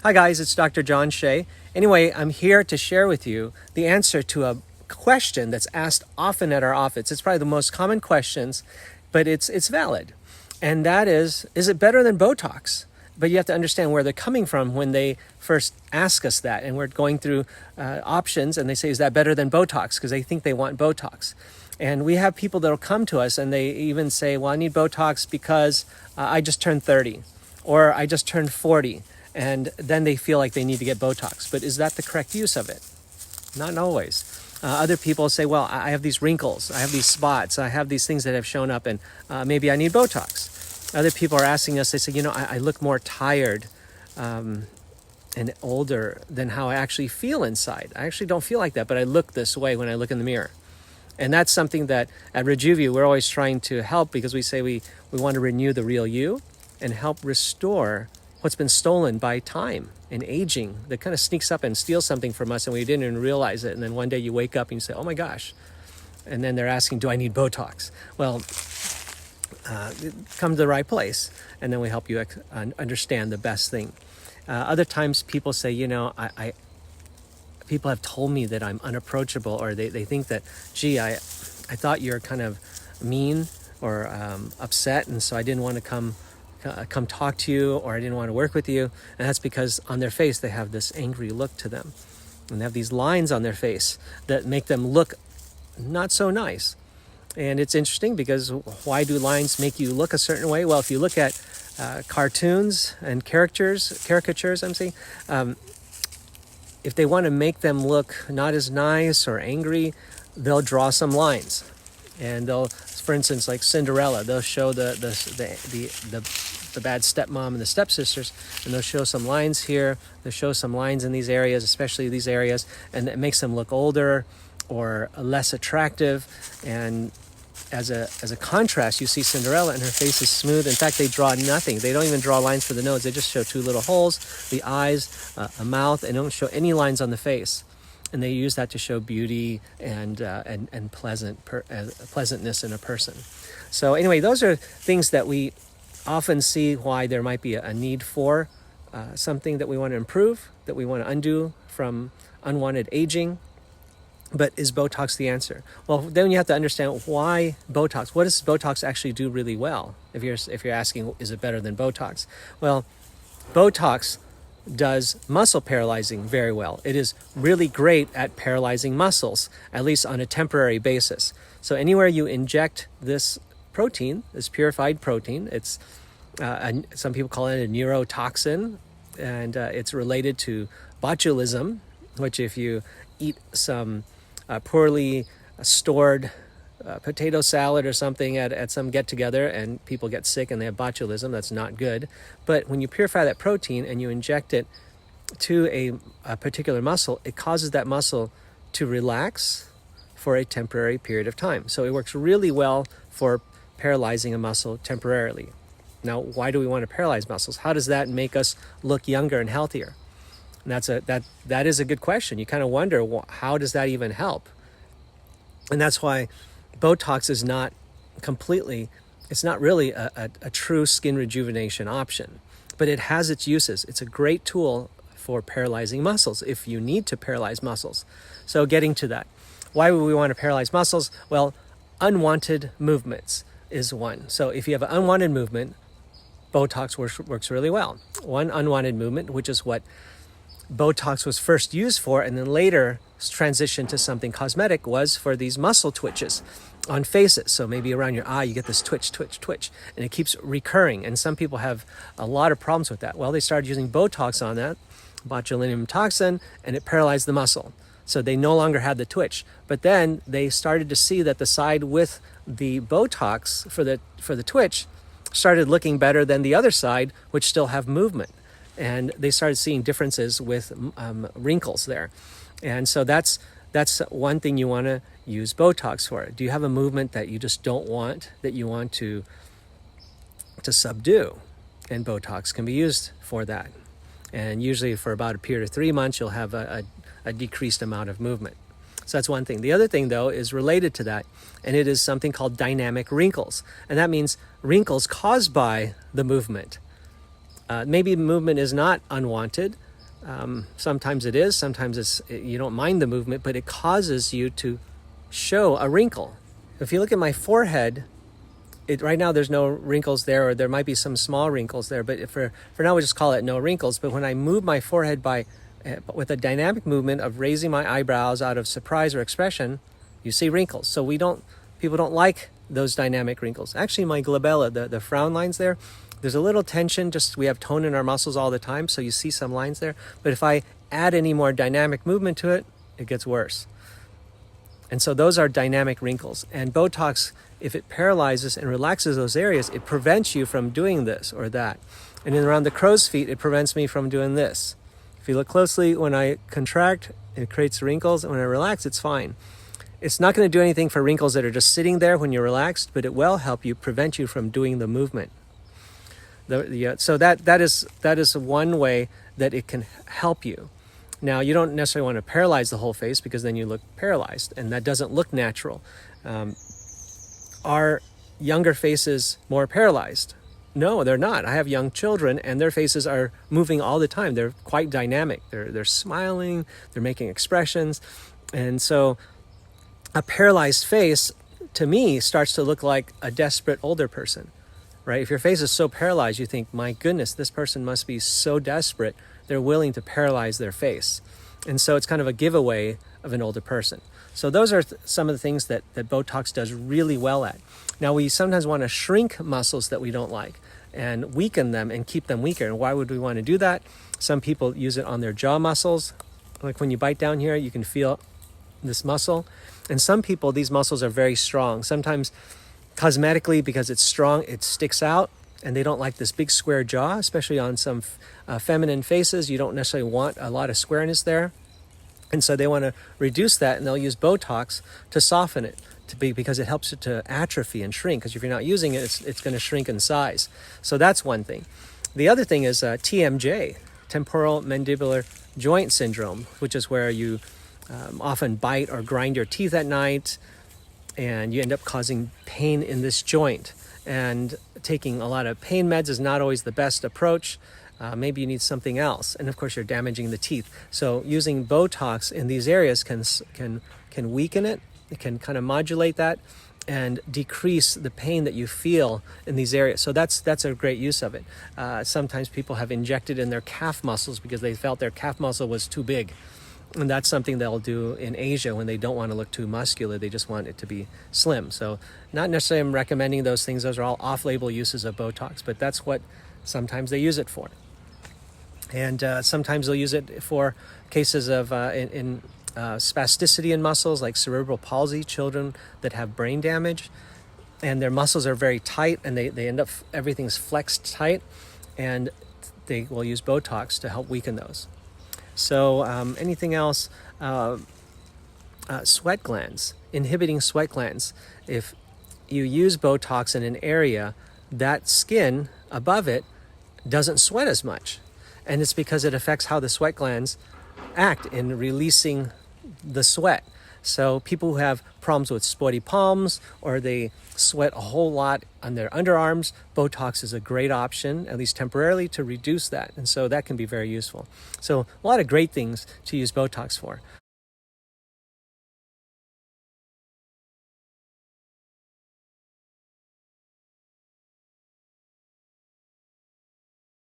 Hi guys, it's Dr. John Shieh. Anyway, I'm here to share with you the answer to a question that's asked often at our office. It's probably the most common questions, but it's valid. And that is it better than Botox? But you have to understand where they're coming from when they first ask us that. And we're going through options and they say, is that better than Botox? Because they think they want Botox. And we have people that will come to us and they even say, well, I need Botox because I just turned 30 or I just turned 40. And then they feel like they need to get Botox. But is that the correct use of it? Not always. Other people say, well, I have these wrinkles, I have these spots, I have these things that have shown up, and maybe I need Botox. Other people are asking us, they say, I look more tired and older than how I actually feel inside. I actually don't feel like that, but I look this way when I look in the mirror. And that's something that at RejuvaYou, we're always trying to help, because we say we want to renew the real you and help restore what's been stolen by time and aging that kind of sneaks up and steals something from us and we didn't even realize it. And then one day you wake up and you say, oh my gosh. And then they're asking, do I need Botox? Well, come to the right place. And then we help you understand the best thing. Other times people say, people have told me that I'm unapproachable, or they think that, gee, I thought you're kind of mean or upset. And so I didn't want to come talk to you, or I didn't want to work with you. And that's because on their face they have this angry look to them, and they have these lines on their face that make them look not so nice. And it's interesting, because why do lines make you look a certain way? Well, if you look at cartoons and caricatures, if they want to make them look not as nice or angry, they'll draw some lines. And they'll, for instance, like Cinderella, they'll show the bad stepmom and the stepsisters, and they'll show some lines here. They'll show some lines in these areas, especially these areas, and it makes them look older or less attractive. And as a contrast, you see Cinderella, and her face is smooth. In fact, they draw nothing. They don't even draw lines for the nose. They just show two little holes, the eyes, a mouth, and don't show any lines on the face. And they use that to show beauty and pleasantness in a person. So anyway, those are things that we often see why there might be a need for something that we want to improve, that we want to undo from unwanted aging. But is Botox the answer? Well, then you have to understand why Botox. What does Botox actually do really well? If you're asking, is it better than Botox? Well, Botox does muscle paralyzing very well. It is really great at paralyzing muscles, at least on a temporary basis. So anywhere you inject this protein, this purified protein, it's some people call it a neurotoxin, and it's related to botulism, which if you eat some poorly stored potato salad or something at some get-together and people get sick and they have botulism, that's not good. But when you purify that protein and you inject it to a particular muscle, it causes that muscle to relax for a temporary period of time. So it works really well for paralyzing a muscle temporarily. Now, why do we want to paralyze muscles? How does that make us look younger and healthier? And that is a good question. You kind of wonder, how does that even help? And that's why Botox is not it's not really a true skin rejuvenation option, but it has its uses. It's a great tool for paralyzing muscles if you need to paralyze muscles. So getting to that, why would we want to paralyze muscles? Well, unwanted movements is one. So if you have an unwanted movement, Botox works really well. One unwanted movement, which is what Botox was first used for and then later transitioned to something cosmetic, was for these muscle twitches on faces. So maybe around your eye, you get this twitch, and it keeps recurring. And some people have a lot of problems with that. Well, they started using Botox on that, botulinum toxin, and it paralyzed the muscle. So they no longer had the twitch. But then they started to see that the side with the Botox for the twitch started looking better than the other side, which still have movement. And they started seeing differences with wrinkles there. And so that's one thing you want to use Botox for. Do you have a movement that you just don't want, that you want to subdue? And Botox can be used for that. And usually for about a period of 3 months, you'll have a decreased amount of movement. So that's one thing. The other thing, though, is related to that, and it is something called dynamic wrinkles. And that means wrinkles caused by the movement. Maybe movement is not unwanted, Sometimes it is, sometimes you don't mind the movement, but it causes you to show a wrinkle. If you look at my forehead, right now there's no wrinkles there, or there might be some small wrinkles there, but for now we just call it no wrinkles. But when I move my forehead with a dynamic movement of raising my eyebrows out of surprise or expression, you see wrinkles. So people don't like those dynamic wrinkles. Actually, my glabella, the frown lines there's a little tension, just we have tone in our muscles all the time, so you see some lines there. But if I add any more dynamic movement to it, it gets worse. And so those are dynamic wrinkles. And Botox, if it paralyzes and relaxes those areas, it prevents you from doing this or that. And then around the crow's feet, it prevents me from doing this. If you look closely, when I contract, it creates wrinkles, and when I relax, it's fine. It's not going to do anything for wrinkles that are just sitting there when you're relaxed, but it will help you prevent you from doing the movement. So that is one way that it can help you. Now, you don't necessarily want to paralyze the whole face, because then you look paralyzed, and that doesn't look natural. Are younger faces more paralyzed? No, they're not. I have young children, and their faces are moving all the time. They're quite dynamic. They're smiling, they're making expressions. And so a paralyzed face, to me, starts to look like a desperate older person, right? If your face is so paralyzed, you think, my goodness, this person must be so desperate, they're willing to paralyze their face. And so it's kind of a giveaway of an older person. So those are some of the things that Botox does really well at. Now, we sometimes want to shrink muscles that we don't like and weaken them and keep them weaker. And why would we want to do that? Some people use it on their jaw muscles. Like when you bite down here, you can feel this muscle. And some people, these muscles are very strong. Sometimes cosmetically, because it's strong, it sticks out, and they don't like this big square jaw, especially on some feminine faces. You don't necessarily want a lot of squareness there. And so they want to reduce that, and they'll use Botox to soften it, because it helps it to atrophy and shrink. Because if you're not using it, it's going to shrink in size. So that's one thing. The other thing is TMJ, temporal mandibular joint syndrome, which is where you often bite or grind your teeth at night, and you end up causing pain in this joint. And taking a lot of pain meds is not always the best approach. Maybe you need something else, and of course you're damaging the teeth. So using Botox in these areas can weaken it. It can kind of modulate that and decrease the pain that you feel in these areas. So that's a great use of it. Sometimes people have injected in their calf muscles because they felt their calf muscle was too big. And that's something they'll do in Asia when they don't want to look too muscular. They just want it to be slim. So not necessarily I'm recommending those things. Those are all off-label uses of Botox, but that's what sometimes they use it for. And sometimes they'll use it for cases of spasticity in muscles, like cerebral palsy, children that have brain damage, and their muscles are very tight, and they end up, everything's flexed tight, and they will use Botox to help weaken those. So anything else? Sweat glands, inhibiting sweat glands. If you use Botox in an area, that skin above it doesn't sweat as much. And it's because it affects how the sweat glands act in releasing the sweat. So people who have problems with sweaty palms, or they sweat a whole lot on their underarms, Botox is a great option, at least temporarily, to reduce that. And so that can be very useful. So a lot of great things to use Botox for.